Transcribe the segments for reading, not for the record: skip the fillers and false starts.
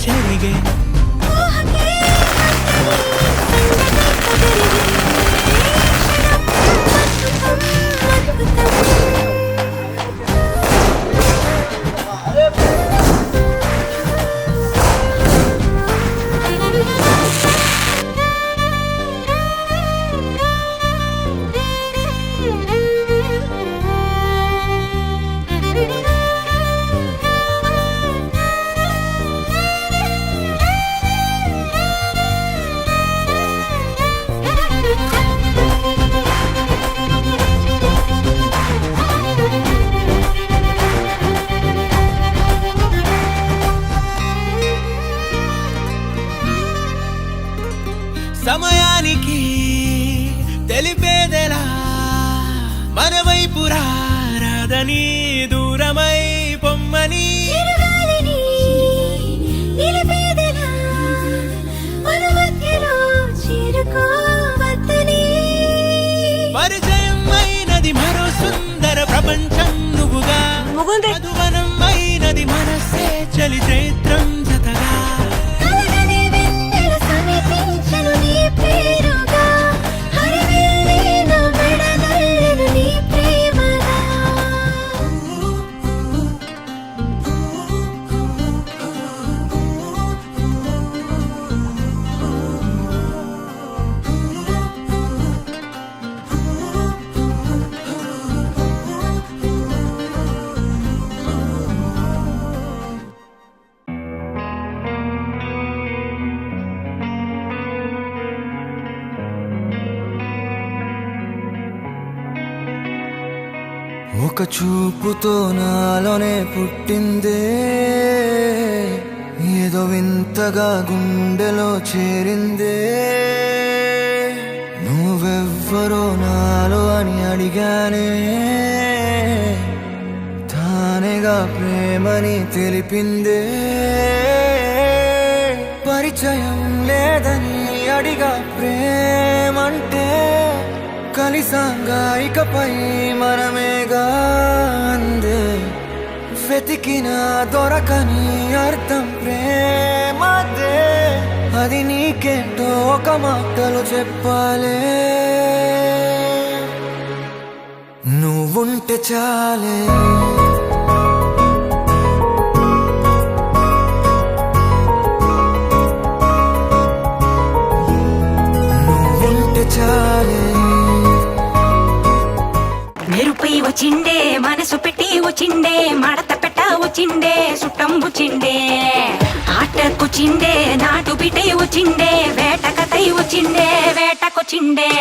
చెరిగే సమయానికి తెలిపేదెలా మన వైపు రాదని దూరమై పొమ్మని పరిచయం అయినది మరో సుందర ప్రపంచం నువ్వుగా మధువనం అయినది మనసే చలి చైత్రం జతగా ఒక చూపుతో నాలోనే పుట్టిందే ఏదో వింతగా గుండెలో చేరిందే నువ్వెవ్వరో నాలో అని అడిగానే తానేగా ప్రేమని తెలిపిందే పరిచయం లేదని అడిగా ప్రేమంటే కలిసాంగా ఇకపై మనమేగా అందే వెతికిన దొరకని అర్థం ప్రేమదే అది నీకేంటో ఒక మాటలు చెప్పాలే నువ్వుంటే చాలే నువ్వుంటే చాలే మెరుపై వచ్చిండే మనసు పెట్టి వచ్చిండే మడత పెట్ట వచ్చిండే సుట్టం వచ్చిండే ఆటకొచ్చిండే నాటు బిడ్డే వచ్చిండే వేట కథై వచ్చిండే వేటకొచ్చిండే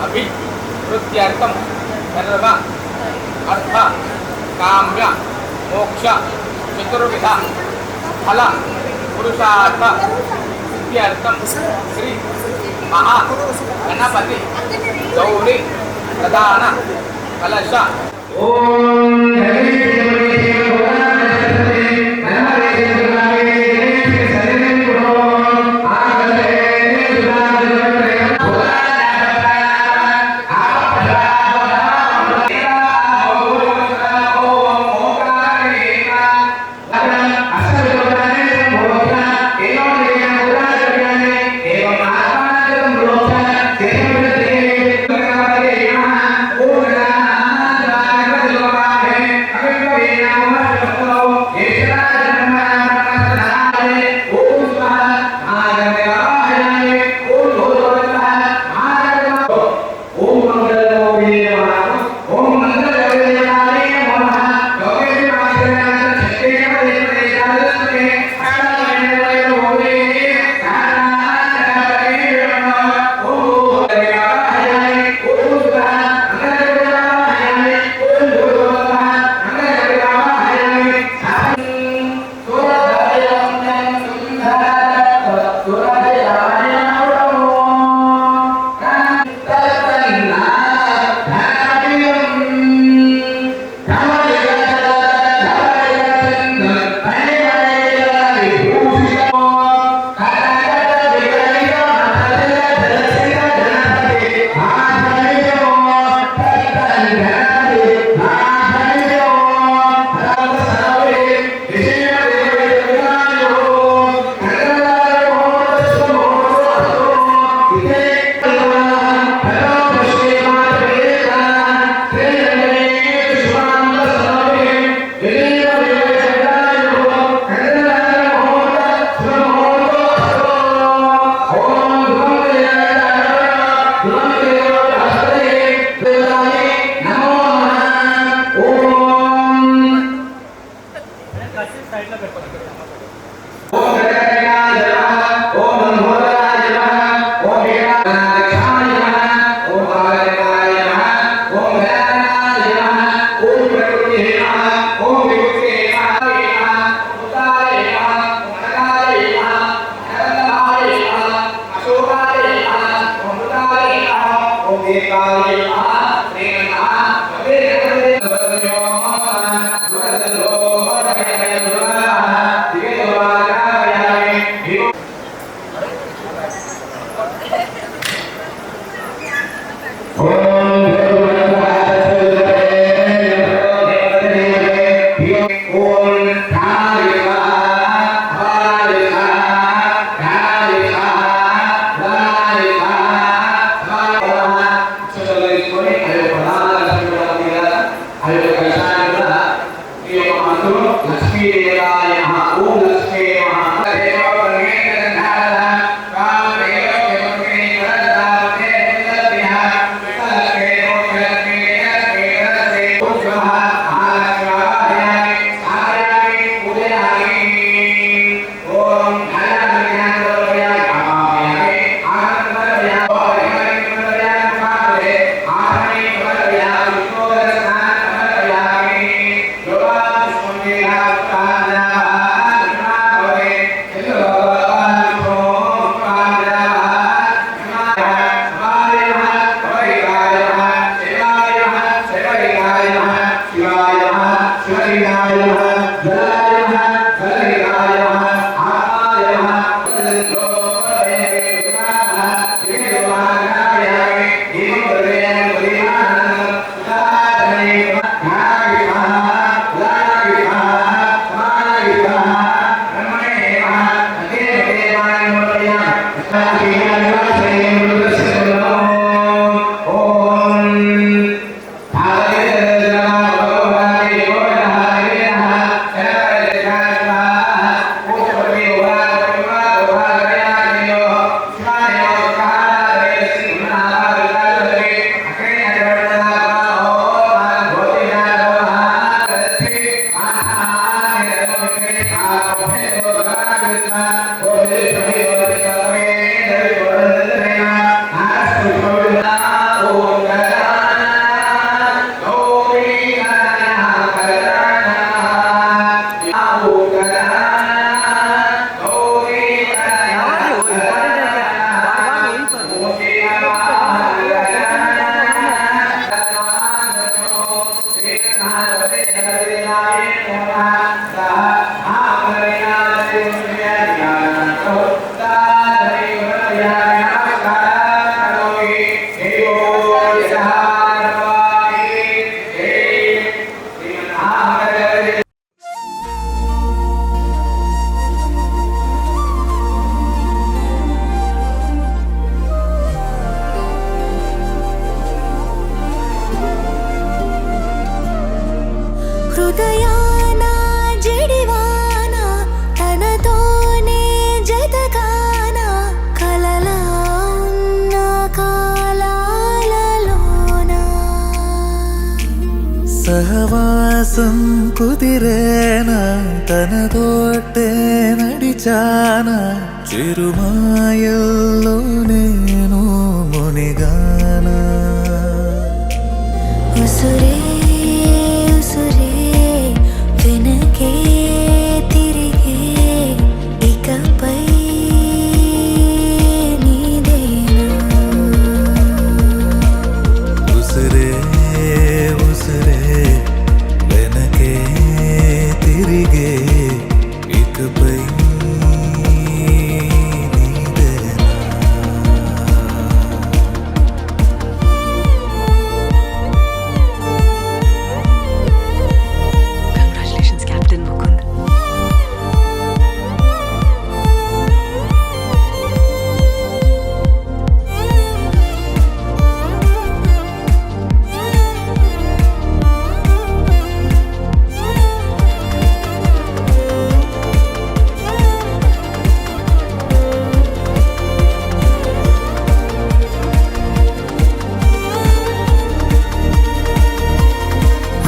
అభివృద్ధ్యర్థం సర్వ అర్థ కామ్య మోక్ష చతుర్విధ ఫల పురుషార్థ సిద్ధ్యర్థం శ్రీ మహా గణపతి గౌరీ ప్రధాన కలశ Namo హృదయాన జడివాన తనతోనే జతగాన కలలా ఉన్న కాలాలలోన సహవాసం కుదిరేనా తనతోటే నడిచానా చిరుమాయల్లో నేను మునిగానా ఉసురే ఉసురే వెనకే తిరిగే ఇకపై నీదేనా ఉసిరే ఉసిరే వెనకే తిరిగే ఇకపై నీదేనా కంగ్రాచులేషన్స్ కెప్టెన్ ముకుంద్.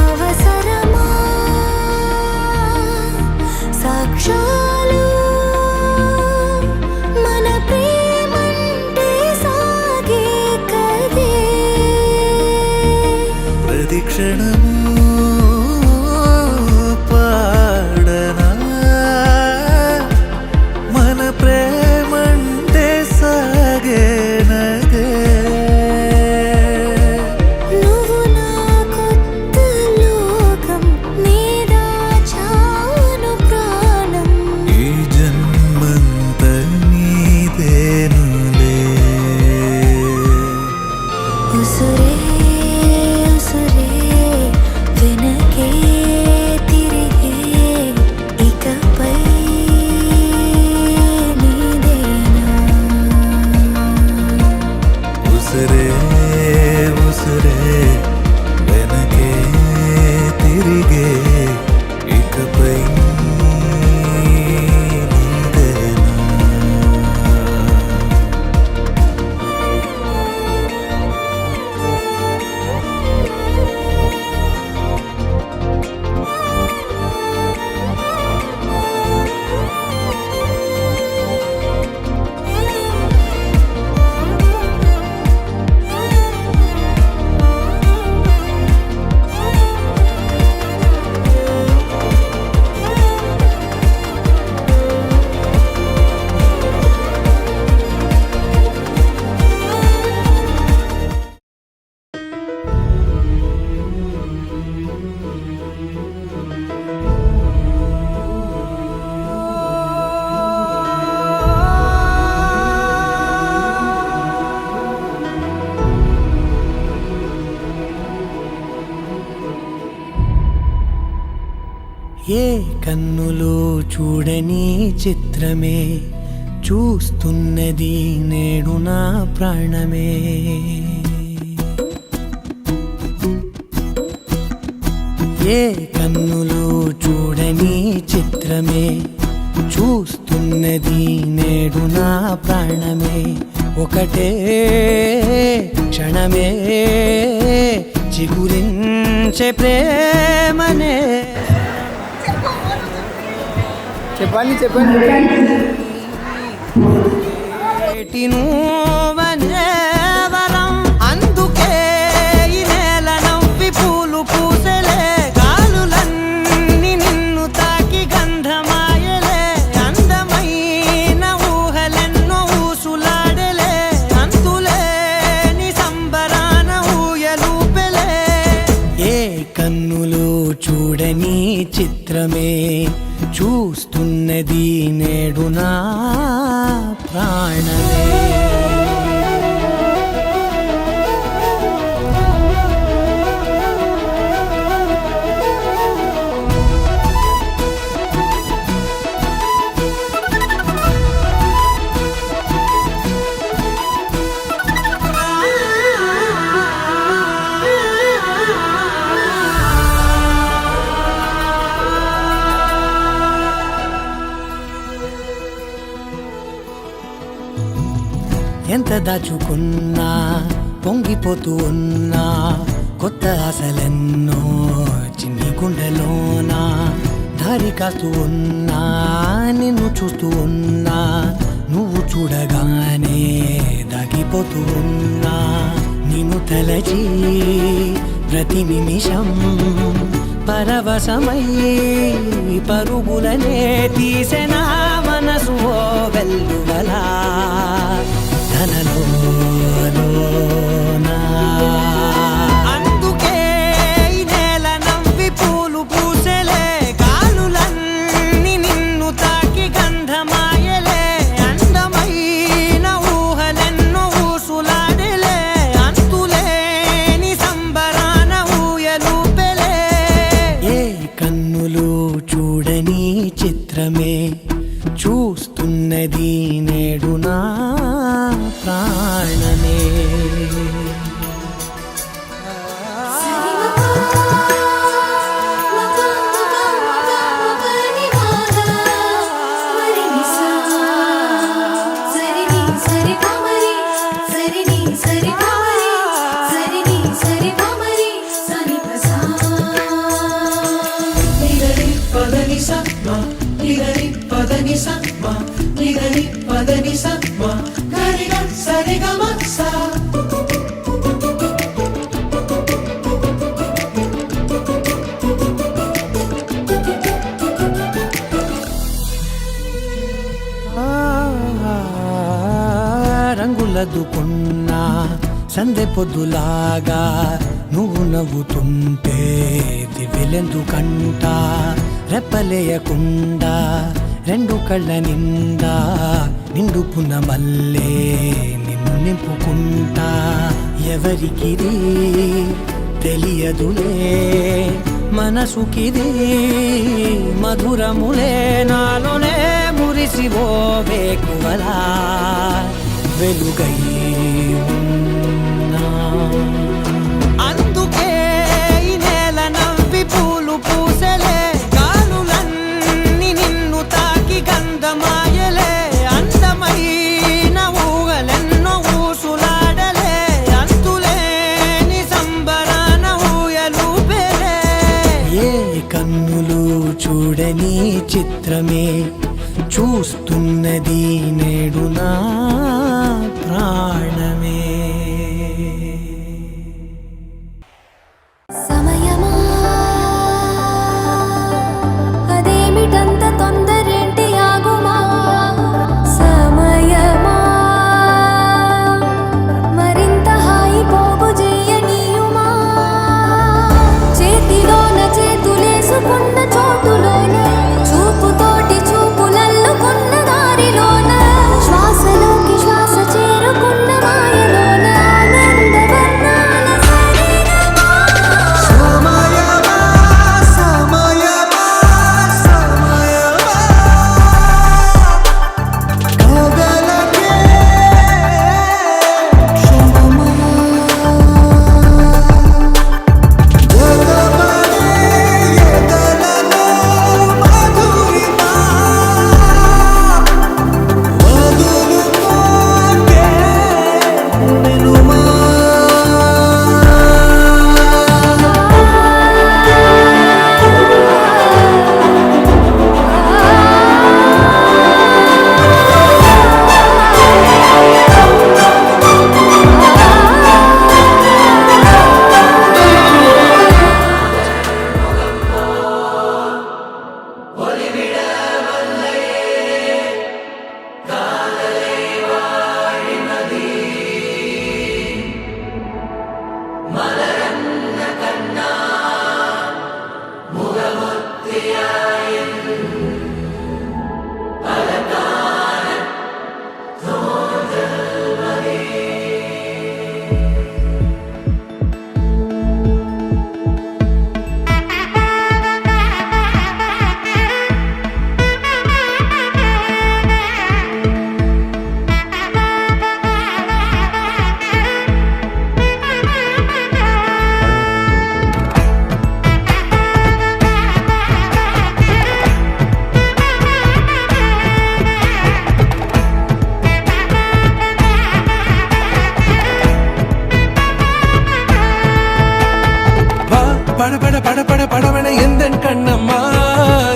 అవసరమా సాక్ష్యాలు మన ప్రేమంటే సాగే కదే ప్రతిక్షణము పాడనా మన ప్రేమంటే సాగేనదే నువ్వు నా కొత్త లోకం నీదా చావును ప్రాణం ఈ జన్మంత నీదేనులే ఉసురే ఉసురే వెనకే తిరిగే ఇకపై నీదేనా ఉసిరే ఉసిరే వెనకే తిరిగే ఇకపై నీదేనా ఏ కన్నులో చూడని చిత్రమే చూస్తున్నది నేడు నా ప్రాణమే ఏ కన్నులో చూడని చిత్రమే చూస్తున్నది నేడు నా ప్రాణమే ఒకటే క్షణమే చిగురించే ప్రేమనే నువ్వనే వరం అందుకే ఈ నేల నవ్వి పూలు పూసలే గాలులన్నీ నిన్ను తాకి గంధమాయలే అందమైన ఊహలెన్నో ఊసులాడలే అంతులేని సంబరాన ఊయలూపెలే ఏ కన్నులో చూడని చిత్రమే చూస్తున్నది నేడు నా ప్రాణమే దాచుకున్నా పొంగిపోతూ ఉన్నా కొత్త ఆశలెన్నో చిన్ని గుండెలోనా దారి కాస్తూ ఉన్నా నిన్ను చూస్తూ ఉన్నా నువ్వు చూడగానే దాగిపోతూ ఉన్నా నిన్ను తలచి ప్రతి నిమిషం పరవశమై పరుగులనే తీసెనా మనసు ఓ వెల్లువలా ధనలోనా అందుకే ఈ నేల నవ్వి పూలు పూసెలే గాలులన్నీ నిన్ను తాకి గంధమాయలే అందమైన ఊహలెన్నో ఊసులాడలే అంతులేని సంబరాన ఊయలూపెలే ఏ కన్నులు చూడని చిత్రమే చూస్తున్నది నేడు నా ప్రాణమే రంగులదుకున్నా సందె పొద్దులాగా నువ్వు నవ్వుతుంటే దివ్యలెందుకంట రెప్పలేయకుండా రెండు కళ్ళ నిండా నిండుకున్న మల్లే నిన్ను నింపుకుంటా ఎవరికిది తెలియదులే మనసుకిది మధురములే నాలోనే మురిసివో వేకువలా వెలుగై ఉన్నా అందుకే ఈ నేల నవ్వి పూలు పూసెలే గాలులన్నీ నిన్ను తాకి గంధమాయలే అందమైన ఊహలెన్నో ఊసులాడలే అంతులేని సంబరాన ఊయలూపెలే ఏ కన్నులు చూడని చిత్రమే చూస్తున్నది నేడు నా ప్రాణమే సమయమా అదేమిటంత తొందరేంటి ఆగుమా సమయమా మరింత హాయి పోగు చేయనీయుమా చేతిలోన చేతులేసుకున్న చోటులోన చూపుతోటి చూపులల్లుకున్న దారిలోన శ్వాసలోకి శ్వాస చేరుకున్న பட பட பட பட படவன எந்த கண்ணம்மா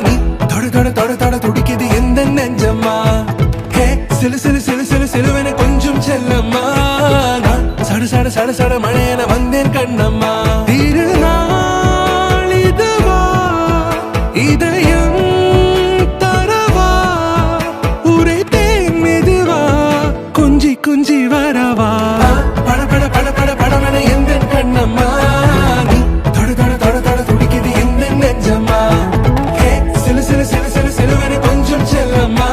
நீ தொட தொட தொட தொட துடிக்குது எந்த நெஞ்சம்மா ஹே சிலு சிலு சிலு சிலு சிலுவன கொஞ்சம் செல்லம்மா நான் சட சட சட சட மழையன வந்தேன் கண்ணம்மா திருநாள் இதுவா இதயம் தரவா உரைத்தேன் மெதுவா குஞ்சி குஞ்சி வரவா பட பட பட பட படவன எந்த கண்ணம்மா நீ தொட தொட தொட தொட துடிக்குது எந்த நெஞ்சம்மா ஹே சிலு சிலு சிலு சிலு சிலுவன கொஞ்சம் செல்லம்மா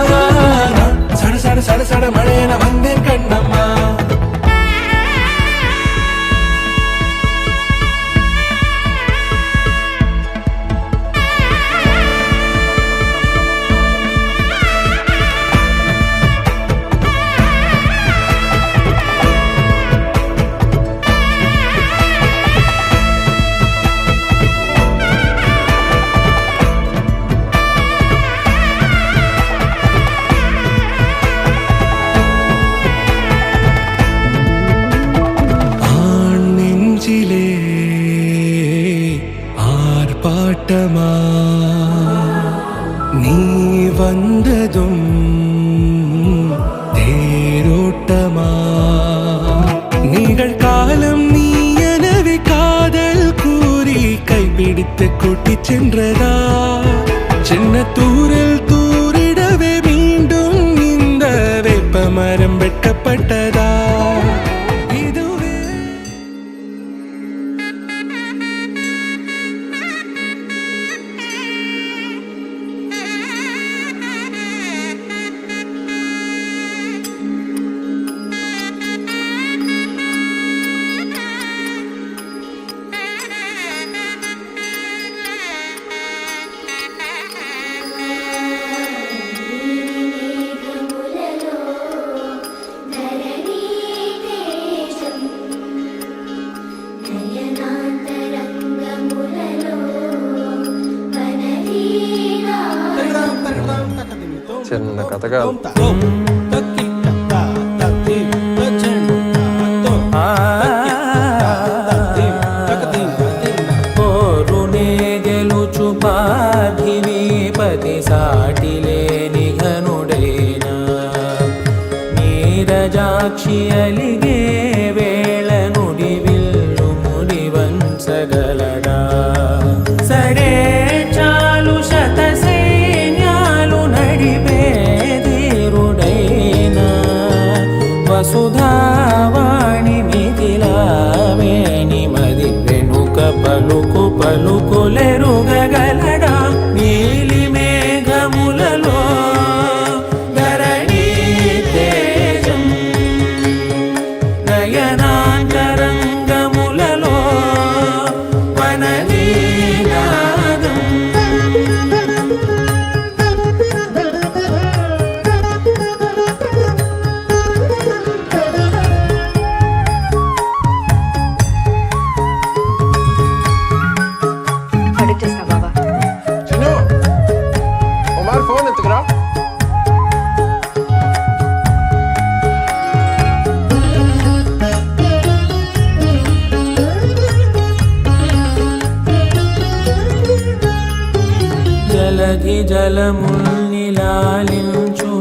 நான் சட சட சட சட மழையன வந்தேன் கண்ணம்மா ஆண் நெஞ்சிலே ஆர்ப்பாட்டமா நீ வந்ததும் தேரோட்டமா நிகழ்காலம் நீ எனவே காதல் கூறி கைப்பிடித்து கூட்டிச் சென்றதா சின்ன தூரல் தூரிடவே மீண்டும் இந்த வேப்ப மரம் வெட்டப்பட்டதா இதுவே చిన్న కథ కాదు. పోరునే గెలుచు పార్థివీపతి సాటిలేని ఘనుడైన నీరజాక్షి అలిగే వేళ నుడి విల్లు ముడి వంచగలడా సడే చాలు శత సైన్యాలు నడిపే ధీరుడైన వసుధావాణి మిథిలావేణి మది వెనుక పలుకు పలుకులెరుగగలడా నీలి మేఘములలో ధరణి తేజం నయనాంతరంగములలో వననీనాదం అడిగేస్తా బాబా చిన్ను ఉమార్ ఫోన్ ఎత్తుకురా. జలధి జలముల్నిలాలించు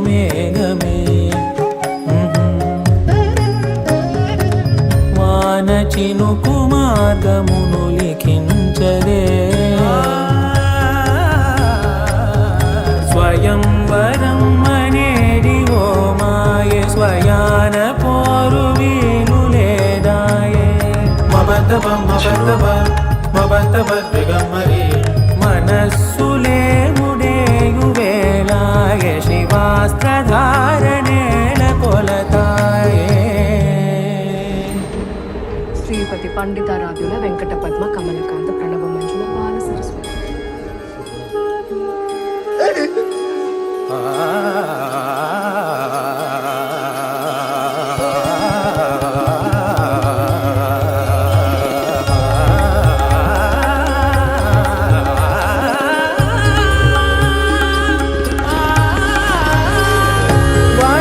మేఘమే వాన చినుకు మార్గమును లిఖించదే స్వయంవరం అనేడి ఓ మాయే స్వయాన పోరు వీలు లేదాయే మబద్దబ మబద్దబద్దగమ్మరి మనస్సులే ముడేయు వేళాయ శివాస్త్రధారణేల కొలతాయే శ్రీపతి పండితారాధ్యుల వెంకట పద్మ కమలకాంత ప్రణవ మంజుల బాల సరస్వతి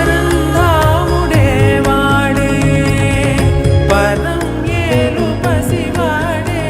వరంధాముడే వాడే పరం ఏలు పసివాడే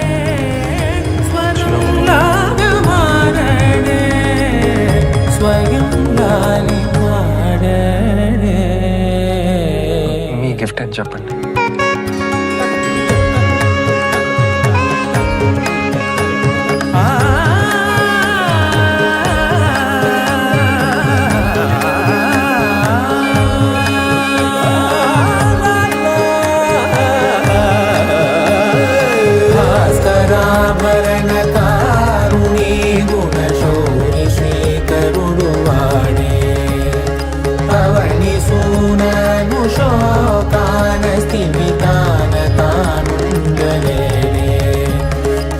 ఆభరణ కారుణీ గుణశౌరి శ్రీకరుడు వాడే పవని సూనను శోకాన స్థిమితాన తానుండలేనే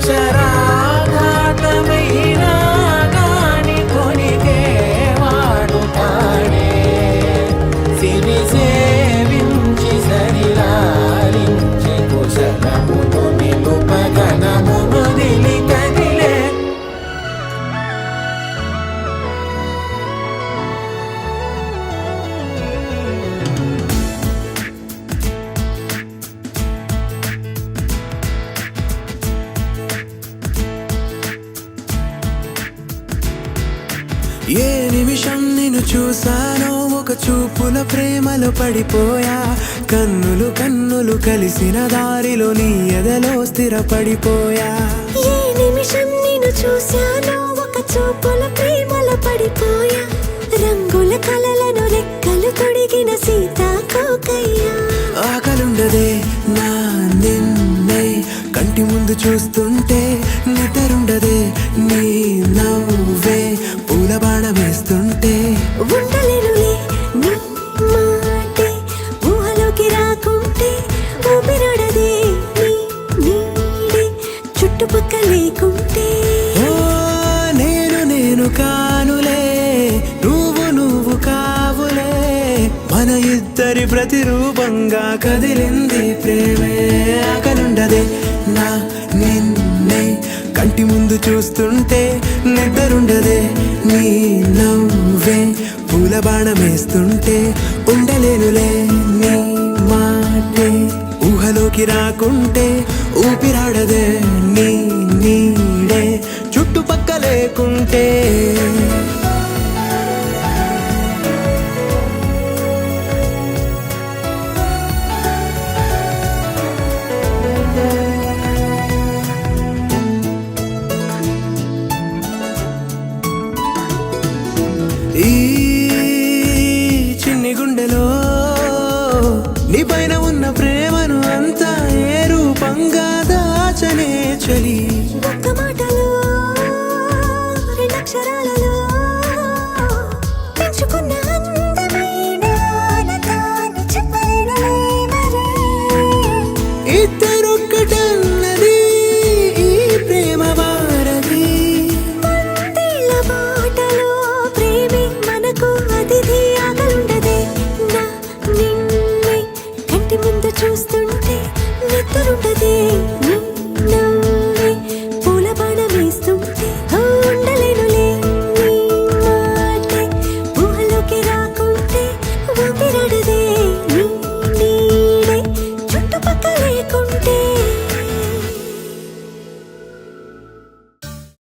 శరాఘాతమైన గాని కొనికే వాడుతాడే సిరి సేవించి సరిలాలించి కుశలమును నిలుపగనమును దిలి కదిలే ఏ నిమిషం నిన్ను చూసానో ఒక చూపుల ప్రేమలో పడిపోయా కన్నులు కన్నులు కలిసిన దారిలో నీ ఎదలో స్థిరపడిపోయా ఏ నిమిషం నేను చూశానో ఒక చూపుల ప్రేమలో పడిపోయా రంగుల కలలను రెక్కలు తొడిగిన సీతాకోకయ్యా ఆకలుండదే నా నిన్నే కంటి ముందు చూస్తుంటే నిద్రుండదే నీ నవ్వే పూల బాణం వేస్తుంటే ఉండలేనులే నీ మాటే ఊహలోకి రాకుంటే ఊపిరాడదే నీ నీడే చుట్టుపక్కల లేకుంటే ఓ నేను కానులే నువ్వు కావులే మన ఇద్దరి ప్రతిరూపంగా కదిలింది ప్రేమే ఆకలుండదే నా నిన్నే కంటి ముందు చూస్తుంటే నిద్రుండదే నీ నవ్వే పూల బాణం వేస్తుంటే ఉండలేనులే నీ మాటే ఊహలోకి రాకుంటే ఊపిరాడదే నీ నీడే చుట్టుపక్క లేకుంటే ఈ చిన్ని గుండెలో నీ పైన ఉన్న ప్రేమను అంతా ఏ రూపంగా దాచనే చలి ఒక్క మాట